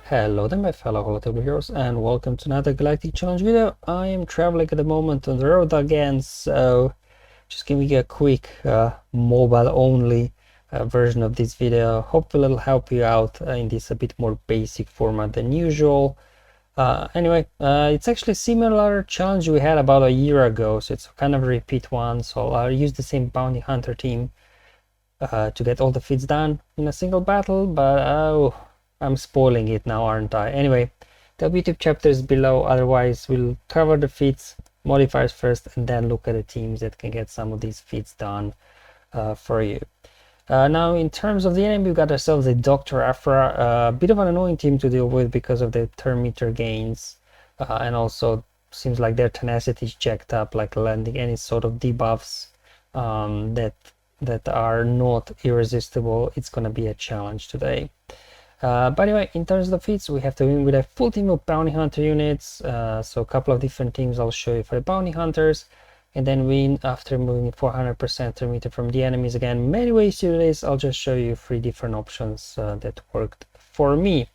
Hello there my fellow Galactic heroes, and welcome to another Galactic Challenge video. I am traveling at the moment on the road again, so just giving you a quick mobile only version of this video. Hopefully it'll help you out in this a bit more basic format than usual. Anyway, it's actually a similar challenge we had about a year ago, so it's kind of a repeat one. So I'll use the same bounty hunter team to get all the feats done in a single battle, but I'm spoiling it now, aren't I? Anyway, the YouTube chapter is below, otherwise we'll cover the feats modifiers first and then look at the teams that can get some of these feats done for you. Now, in terms of the enemy, we got ourselves a Dr. Aphra, a bit of an annoying team to deal with because of the turn meter gains, and also seems like their tenacity is jacked up, like landing any sort of debuffs that are not irresistible. It's gonna be a challenge today. But anyway, in terms of the feats, we have to win with a full team of bounty hunter units, so a couple of different teams I'll show you for the bounty hunters, and then win after moving 400% per meter from the enemies. Again, many ways to do this. I'll just show you 3 different options that worked for me.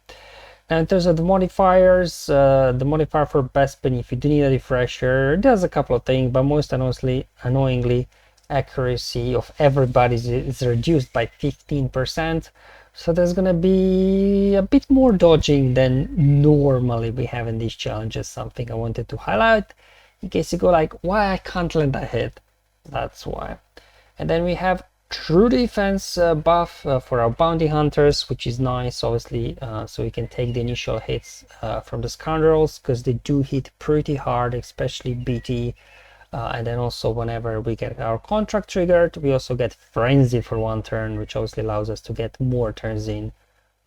Now, in terms of the modifiers, the modifier for Bespin, if you do need a refresher, does a couple of things, but most annoyingly, accuracy of everybody is reduced by 15%. So there's gonna be a bit more dodging than normally we have in these challenges. Something I wanted to highlight in case you go like, why I can't land that hit? That's why. And then we have true defense buff for our bounty hunters, which is nice, obviously, so we can take the initial hits from the Scoundrels, because they do hit pretty hard, especially BT. And then also whenever we get our contract triggered, we also get frenzy for 1 turn, which obviously allows us to get more turns in,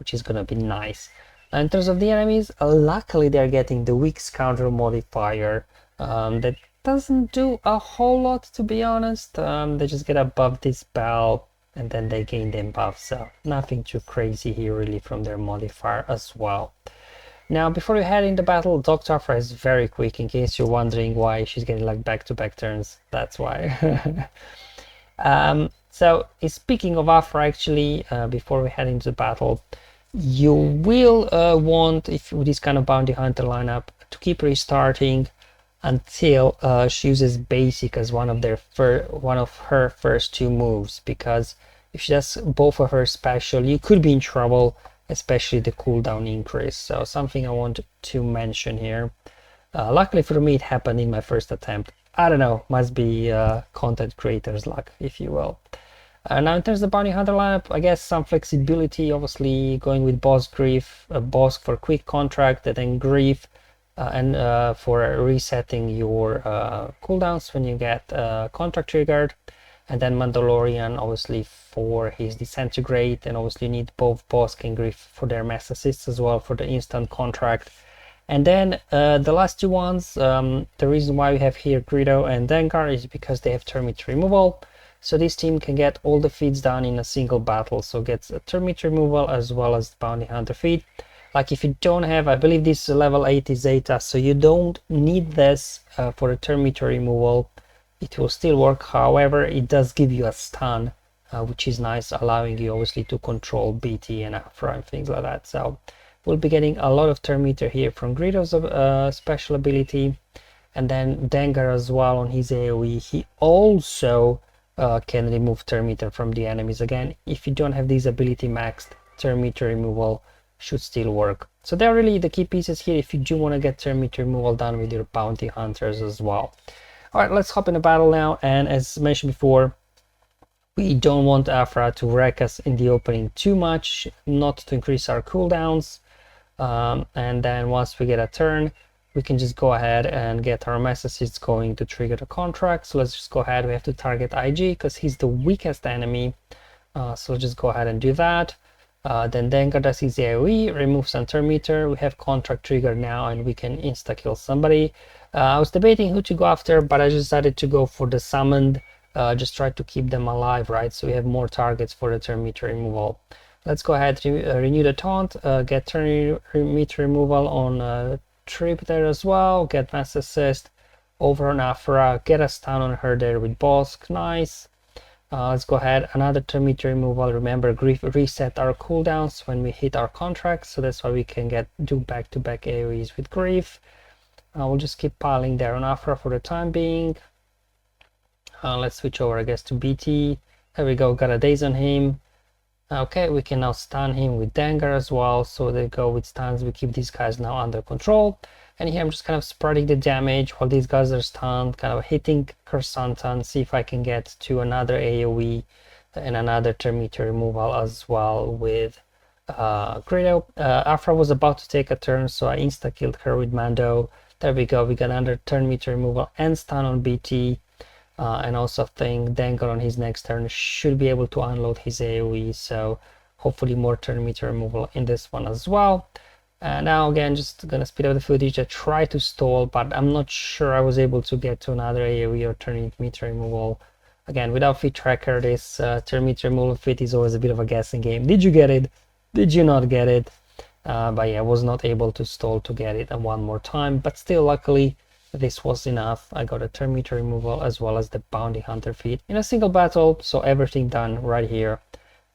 which is gonna be nice. In terms of the enemies, luckily they're getting the weak scoundrel modifier. That doesn't do a whole lot, to be honest. They just get above this bell and then they gain them buff, so nothing too crazy here really from their modifier as well. Now, before we head into battle, Dr. Aphra is very quick, in case you're wondering why she's getting like back-to-back turns. That's why. So, speaking of Aphra, actually, before we head into the battle, you will want, if with this kind of bounty hunter lineup, to keep restarting until she uses basic as one of her first 2 moves, because if she does both of her special, you could be in trouble, especially the cooldown increase. So something I want to mention here. Luckily for me, it happened in my first attempt. I don't know, must be content creators luck, if you will. Now, in terms of the bounty hunter lineup, I guess some flexibility, obviously going with Bossk for quick contract, and then Grief and for resetting your cooldowns when you get contract triggered. And then Mandalorian, obviously, for his disintegrate, and obviously you need both Bossk and Grief for their mass assists as well for the instant contract. And then the last 2 ones, the reason why we have here Greedo and Dengar is because they have termite removal. So this team can get all the feats done in a single battle, so gets a termite removal as well as the bounty hunter feat. Like if you don't have, I believe this level 8 is Zeta, so you don't need this for the termite removal. It will still work, however, it does give you a stun, which is nice, allowing you obviously to control BT and Aphra and things like that. So we'll be getting a lot of turn meter here from Greedo's special ability, and then Dengar as well on his AoE. He also can remove turn meter from the enemies. Again, if you don't have this ability maxed, turn meter removal should still work. So they're really the key pieces here if you do want to get turn meter removal done with your bounty hunters as well. Alright, let's hop in the battle now, and as mentioned before, we don't want Aphra to wreck us in the opening too much, not to increase our cooldowns, and then once we get a turn, we can just go ahead and get our mass assists going to trigger the contract. So let's just go ahead, we have to target IG because he's the weakest enemy, so just go ahead and do that. Then Dengar does his AoE, removes some turn meter, we have contract trigger now and we can insta-kill somebody. I was debating who to go after, but I decided to go for the summoned, just try to keep them alive, right? So we have more targets for the turn meter removal. Let's go ahead, renew the taunt, get turn meter removal on Trip there as well, get mass assist over on Aphra, get a stun on her there with Bossk, nice. Let's go ahead, another turn meter removal. Remember, Grief reset our cooldowns when we hit our contracts, so that's why we can do back-to-back AoEs with Grief. We'll just keep piling there on Afra for the time being. Let's switch over, I guess, to BT. There we go, got a daze on him. Okay, we can now stun him with Danger as well. So they go with stuns. We keep these guys now under control. And here I'm just kind of spreading the damage while these guys are stunned, kind of hitting Kersantan, see if I can get to another AoE and another turn meter removal as well with Greedo. Afra was about to take a turn, so I insta-killed her with Mando. There we go, we got another turn meter removal and stun on BT. And also think Dangle on his next turn should be able to unload his AoE, so hopefully more turn meter removal in this one as well. And now again, just gonna speed up the footage. I try to stall, but I'm not sure I was able to get to another AoE or turn meter removal. Again, without feat tracker, this turn meter removal feat is always a bit of a guessing game. Did you get it? Did you not get it? But yeah, I was not able to stall to get it one more time, but still luckily this was enough. I got a turn meter removal as well as the bounty hunter feat in a single battle, so everything done right here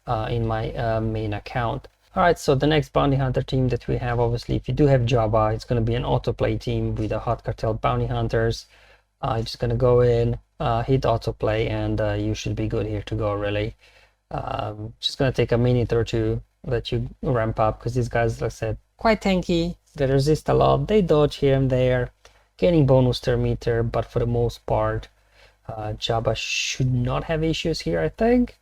in my main account. Alright, so the next bounty hunter team that we have, obviously if you do have Jabba, it's going to be an autoplay team with a hot cartel bounty hunters. You're just going to go in, hit autoplay, and you should be good here to go really. Just going to take a minute or two, let you ramp up, because these guys, like I said, quite tanky. They resist a lot, they dodge here and there, gaining bonus turn meter, but for the most part, Jabba should not have issues here, I think.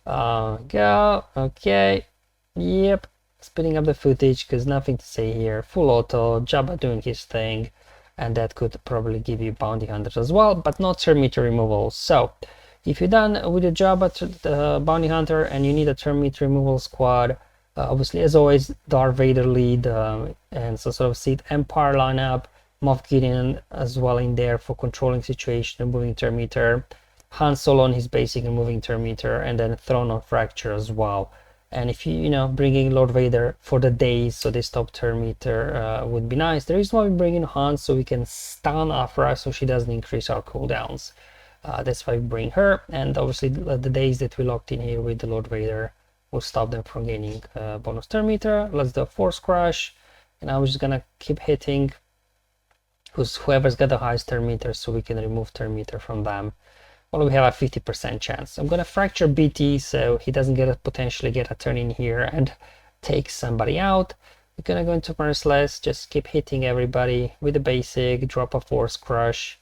Go, okay, yep, speeding up the footage because nothing to say here. Full auto, Jabba doing his thing, and that could probably give you bounty hunters as well, but not turn meter removal. So, if you're done with the Jabba bounty hunter and you need a turn meter removal squad, obviously as always, Darth Vader lead, and so sort of Sith Empire lineup. Moff Gideon as well in there for controlling situation and moving turn meter. Han Solo on his basic and moving turn meter, and then Throne on Fracture as well. And if you bringing Lord Vader for the days, so they stop turn meter would be nice. The reason why we bring in Han, so we can stun Afra so she doesn't increase our cooldowns. That's why we bring her, and obviously the days that we locked in here with the Lord Vader will stop them from gaining bonus turn meter. Let's do a Force Crush, and I'm just gonna keep hitting whoever's got the highest turn meter, so we can remove turn meter from them. Well, we have a 50% chance. I'm gonna fracture BT so he doesn't potentially get a turn in here and take somebody out. We're gonna go into Merciless, just keep hitting everybody with the basic, drop a Force Crush,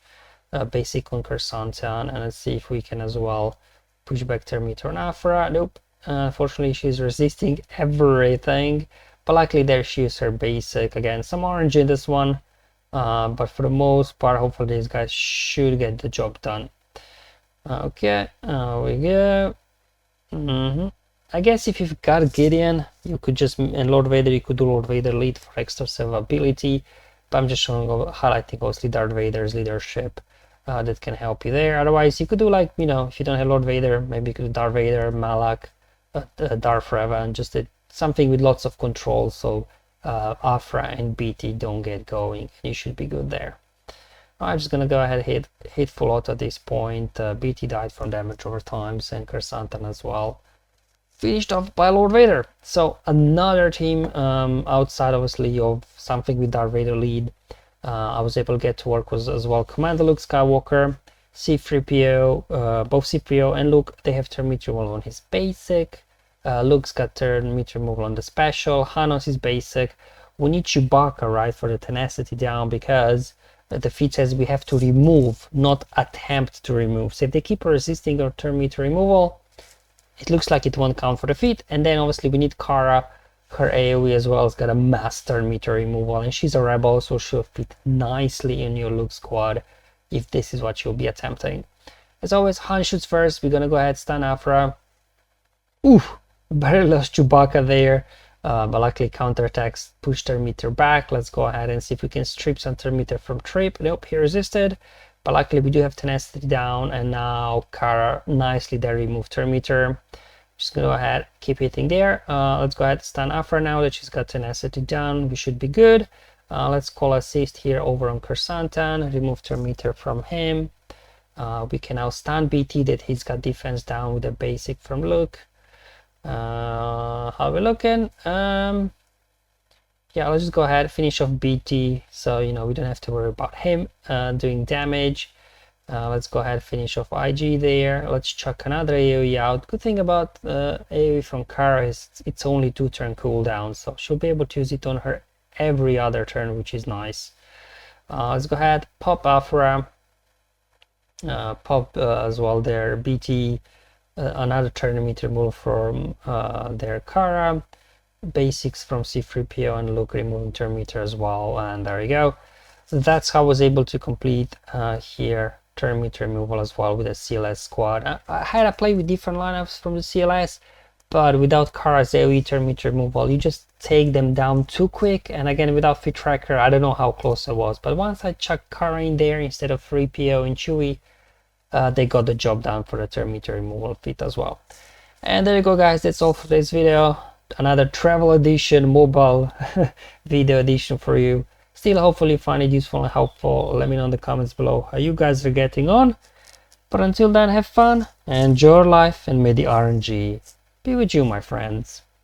basic on Kersantan, and let's see if we can as well push back turn meter on Afra. Nope, unfortunately she's resisting everything, but luckily there she used her basic. Again, some orange in this one. But for the most part, hopefully these guys should get the job done. Okay, we go. I guess if you've got Gideon, you could just, and Lord Vader, you could do Lord Vader lead for extra survivability. But I'm just highlighting obviously Darth Vader's leadership that can help you there. Otherwise, you could do like, if you don't have Lord Vader, maybe you could do Darth Vader, Malak, Darth Revan, just something with lots of control. So Afra and BT don't get going. You should be good there. I'm just gonna go ahead and hit full auto at this point. BT died from damage over time, and Kersantan as well. Finished off by Lord Vader. So another team outside obviously of something with Darth Vader lead. I was able to get to work with as well Commander Luke Skywalker, C-3PO, both C-3PO and Luke, they have turn meter removal on his basic. Luke's got turn meter removal on the special. Han on his basic. We need Chewbacca, right, for the tenacity down, because the feat says we have to remove, not attempt to remove. So if they keep resisting our turn meter removal, it looks like it won't count for the feat. And then obviously we need Kara. Her AoE as well has got a mass turn meter removal, and she's a rebel, so she'll fit nicely in your Luke squad if this is what you'll be attempting. As always, Han shoots first. We're gonna go ahead, stun Afra. Oof, barely lost Chewbacca there, but luckily counterattacks pushed turn meter back. Let's go ahead and see if we can strip some turn meter from Trip. Nope, he resisted, but luckily we do have tenacity down, and now Kara nicely there removed turn meter. Just gonna go ahead, keep hitting there. Let's go ahead, stun Afra now that she's got tenacity down. We should be good. Let's call assist here over on Kersantan, remove turn meter from him. We can now stun BT that he's got defense down with a basic from Luke. How we looking? Yeah, let's just go ahead finish off BT, so you know we don't have to worry about him doing damage. Let's go ahead finish off IG there. Let's chuck another AoE out. Good thing about AoE from Kara is it's only 2-turn cooldown, so she'll be able to use it on her every other turn, which is nice. Let's go ahead, pop Afra, pop as well their BT, another turn meter move from their Kara, basics from C3PO and Luke removing turn meter as well, and there we go. So that's how I was able to complete here turn meter removal as well with a CLS squad. I had to play with different lineups from the CLS, but without Kara's AoE turn meter removal, you just take them down too quick. And again, without Fit Tracker, I don't know how close I was, but once I chucked Kara in there instead of 3PO and Chewie, they got the job done for the turn meter removal feat as well. And there you go, guys. That's all for today's video. Another travel edition, mobile video edition for you. Still, hopefully you find it useful and helpful. Let me know in the comments below how you guys are getting on. But until then, have fun, enjoy your life, and may the RNG be with you, my friends.